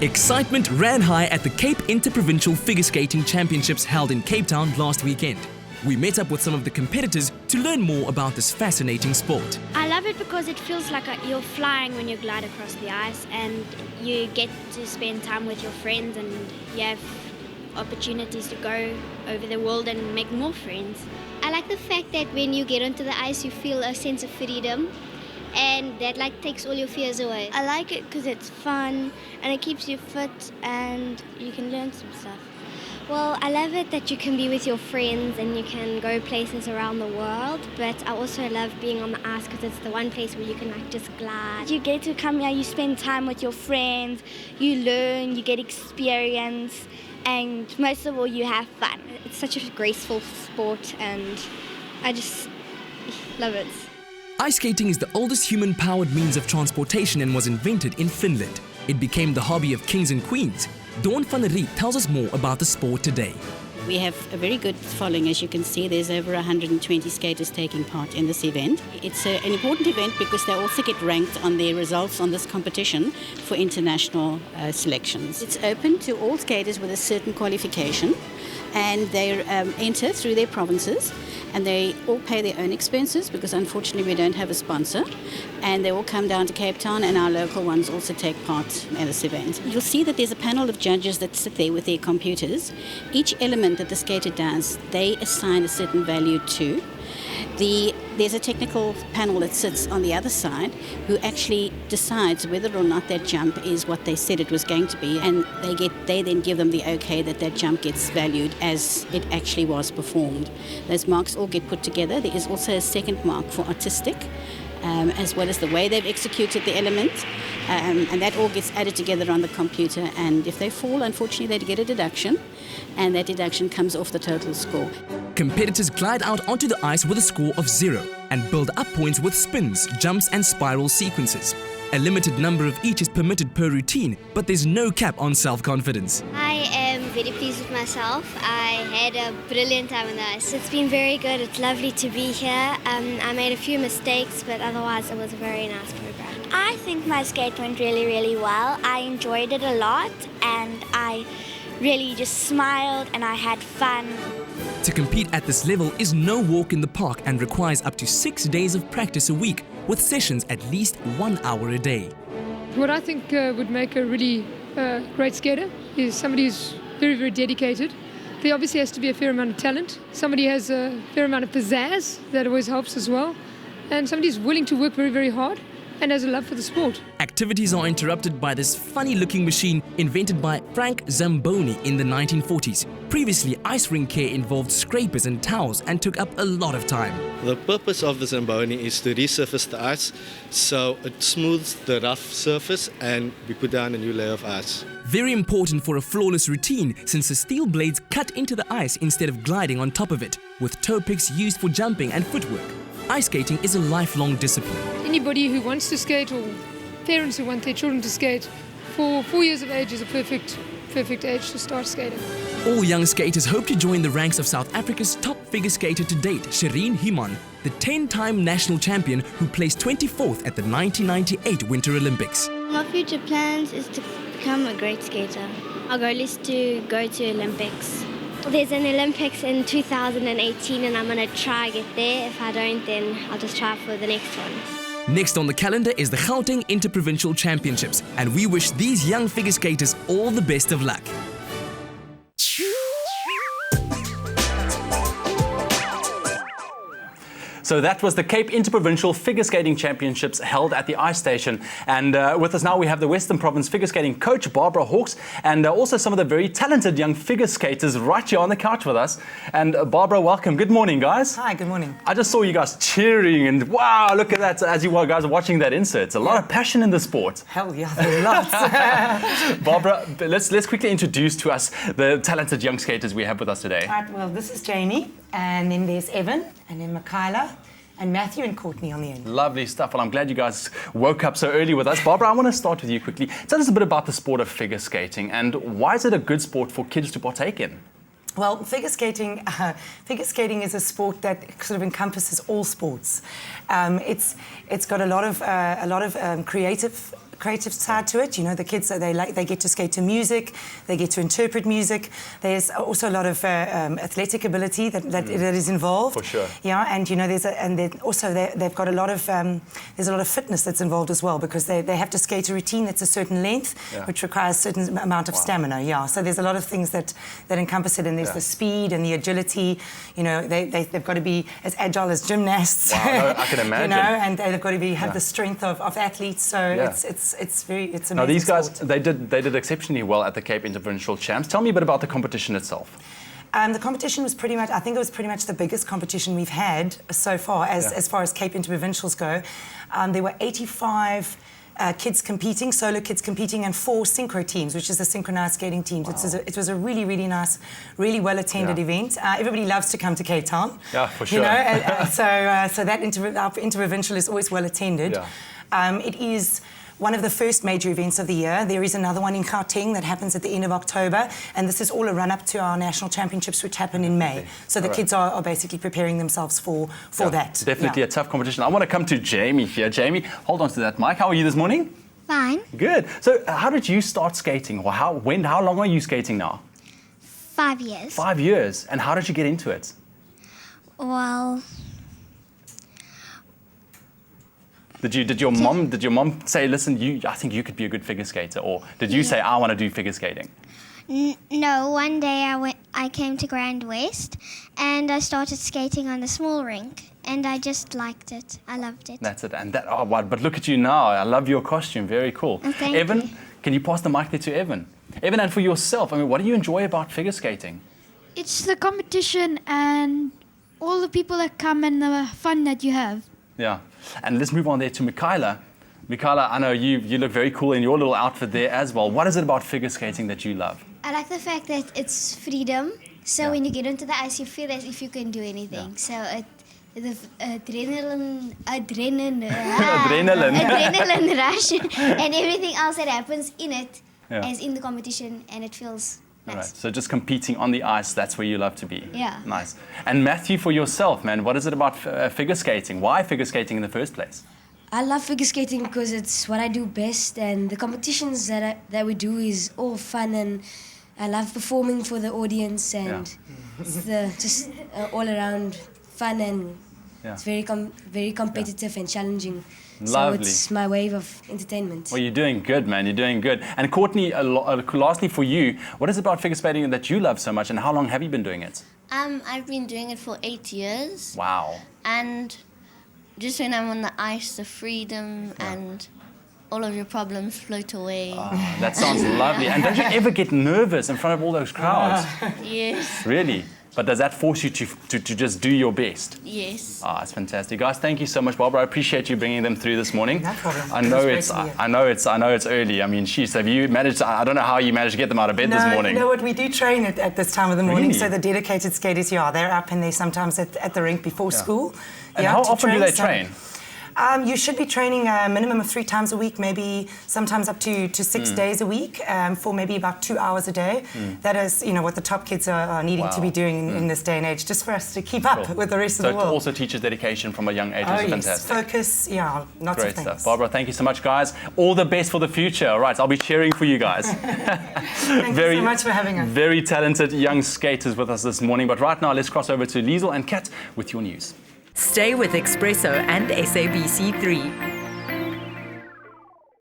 Excitement ran high at the Cape Interprovincial Figure Skating Championships held in Cape Town last weekend. We met up with some of the competitors to learn more about this fascinating sport. I love it because it feels like you're flying when you glide across the ice, and you get to spend time with your friends, and you have opportunities to go over the world and make more friends. I like the fact that when you get onto the ice you feel a sense of freedom, and that takes all your fears away. I like it because it's fun and it keeps you fit and you can learn some stuff. Well, I love it that you can be with your friends and you can go places around the world, but I also love being on the ice because it's the one place where you can just glide. You get to come here, you spend time with your friends, you learn, you get experience, and most of all you have fun. It's such a graceful sport and I just love it. Ice skating is the oldest human-powered means of transportation and was invented in Finland. It became the hobby of kings and queens. Dawn van der Riet tells us more about the sport today. We have a very good following. As you can see, there's over 120 skaters taking part in this event. It's an important event because they also get ranked on their results on this competition for international selections. It's open to all skaters with a certain qualification, and they enter through their provinces, and they all pay their own expenses because unfortunately we don't have a sponsor, and they all come down to Cape Town, and our local ones also take part in this event. You'll see that there's a panel of judges that sit there with their computers. Each element that the skater does, they assign a certain value to. There's a technical panel that sits on the other side who actually decides whether or not that jump is what they said it was going to be, and they then give them the okay that jump gets valued as it actually was performed. Those marks all get put together. There is also a second mark for artistic, as well as the way they've executed the element, and that all gets added together on the computer, and if they fall, unfortunately they get a deduction, and that deduction comes off the total score. Competitors glide out onto the ice with a score of 0 and build up points with spins, jumps and spiral sequences. A limited number of each is permitted per routine, but there's no cap on self-confidence. I am very pleased with myself. I had a brilliant time on the ice. It's been very good. It's lovely to be here. I made a few mistakes, but otherwise it was a very nice program. I think my skate went really, really well. I enjoyed it a lot and I really just smiled and I had fun. To compete at this level is no walk in the park and requires up to 6 days of practice a week, with sessions at least 1 hour a day. What I think would make a really great skater is somebody who's very, very dedicated. There obviously has to be a fair amount of talent. Somebody has a fair amount of pizzazz, that always helps as well. And somebody who's willing to work very, very hard and has a love for the sport. Activities are interrupted by this funny-looking machine invented by Frank Zamboni in the 1940s. Previously, ice rink care involved scrapers and towels and took up a lot of time. The purpose of the Zamboni is to resurface the ice so it smooths the rough surface and we put down a new layer of ice. Very important for a flawless routine since the steel blades cut into the ice instead of gliding on top of it, with toe picks used for jumping and footwork. Ice skating is a lifelong discipline. Anybody who wants to skate, or parents who want their children to skate, 4 years of age is a perfect age to start skating. All young skaters hope to join the ranks of South Africa's top figure skater to date, Shireen Himan, the 10-time national champion who placed 24th at the 1998 Winter Olympics. My future plans is to become a great skater. Our goal is to go to Olympics. There's an Olympics in 2018 and I'm going to try get there. If I don't, then I'll just try for the next one. Next on the calendar is the Gauteng Interprovincial Championships, and we wish these young figure skaters all the best of luck. So that was the Cape Interprovincial Figure Skating Championships held at the ice station. And with us now we have the Western Province figure skating coach, Barbara Hawks, and also some of the very talented young figure skaters right here on the couch with us. And Barbara, welcome. Good morning, guys. Hi, good morning. I just saw you guys cheering, and wow, look at that as you guys are watching that insert. It's a lot of passion in the sport. Hell yeah, there are lots. Barbara, let's quickly introduce to us the talented young skaters we have with us today. Right, well, this is Janie, and then there's Evan, and then Michaela, and Matthew and Courtney on the end. Lovely stuff. Well, I'm glad you guys woke up so early with us. Barbara, I want to start with you quickly. Tell us a bit about the sport of figure skating and why is it a good sport for kids to partake in? Well, figure skating is a sport that sort of encompasses all sports. It's got a lot of creative creative side to it. You know, the kids, they get to skate to music, they get to interpret music. There's also a lot of athletic ability that is involved. For sure. Yeah, and you know, they've got a lot of there's a lot of fitness that's involved as well, because they have to skate a routine that's a certain length, which requires a certain amount of stamina. Yeah, so there's a lot of things that encompass it, and there's the speed and the agility. You know, they've got to be as agile as gymnasts. Wow, no, I can imagine. You know, and they've got to have the strength of athletes. So it's amazing. Now these guys, sport. they did exceptionally well at the Cape Interprovincial Champs. Tell me a bit about the competition itself. The competition was pretty much, I think it was pretty much the biggest competition we've had so far, as far as Cape Interprovincials go. There were 85 kids competing, solo kids competing, and 4 synchro teams, which is the synchronized skating teams. Wow. It was a really, really nice, really well-attended event. Everybody loves to come to Cape Town. Yeah, for sure. You know, so that interprovincial is always well-attended. Yeah. It is one of the first major events of the year. There is another one in Gauteng that happens at the end of October, and this is all a run-up to our national championships, which happen in May. So the kids are basically preparing themselves for that. Definitely a tough competition. I want to come to Jamie here. Jamie, hold on to that mic. How are you this morning? Fine. Good. So how did you start skating? Or how long are you skating now? 5 years. 5 years. And how did you get into it? Well, Did your mom say, listen, I think you could be a good figure skater, or did you say, I want to do figure skating? No, one day I came to GRANDWEST and I started skating on the small rink, and I just liked it. I loved it. That's it. And but look at you now. I love your costume. Very cool. Oh, thank Evan, you. Can you pass the mic there to Evan? Evan, and for yourself, I mean, what do you enjoy about figure skating? It's the competition and all the people that come and the fun that you have. Yeah. And let's move on there to Michaela. Michaela, I know you look very cool in your little outfit there as well. What is it about figure skating that you love? I like the fact that it's freedom. So when you get onto the ice, you feel as if you can do anything. So the adrenaline rush and everything else that happens in it, as in the competition, and it feels nice. All right. So just competing on the ice, that's where you love to be. Yeah. Nice. And Matthew, for yourself, man, what is it about figure skating? Why figure skating in the first place? I love figure skating because it's what I do best, and the competitions that we do is all fun, and I love performing for the audience, and it's just all around fun, and it's very competitive and challenging. Lovely. So it's my wave of entertainment. Well, you're doing good, man. You're doing good. And Courtney, lastly for you, what is it about figure skating that you love so much, and how long have you been doing it? I've been doing it for 8 years. Wow. And just when I'm on the ice, the freedom and all of your problems float away. Oh, that sounds lovely. And don't you ever get nervous in front of all those crowds? Yes. Really? But does that force you to just do your best? Yes. Ah, it's fantastic, guys. Thank you so much, Barbara. I appreciate you bringing them through this morning. No problem. I know it's early. I mean, sheesh, have you managed? I don't know how you managed to get them out of bed this morning. You know what? We do train at this time of the morning. Really? So the dedicated skaters, they're up and they're sometimes at the rink before school. And how often do they train? You should be training a minimum of 3 times a week, maybe sometimes up to 6 days a week, for maybe about 2 hours a day. That is, what the top kids are needing to be doing in this day and age, just for us to keep up with the rest of the world. So it also teaches dedication from a young age, which is fantastic. Focus, lots Great of things. stuff. Barbara, thank you so much, guys. All the best for the future. All right, I'll be cheering for you guys. Thank you so much for having us. Very talented young skaters with us this morning. But right now, let's cross over to Liesel and Kat with your news. Stay with eXpresso and SABC3.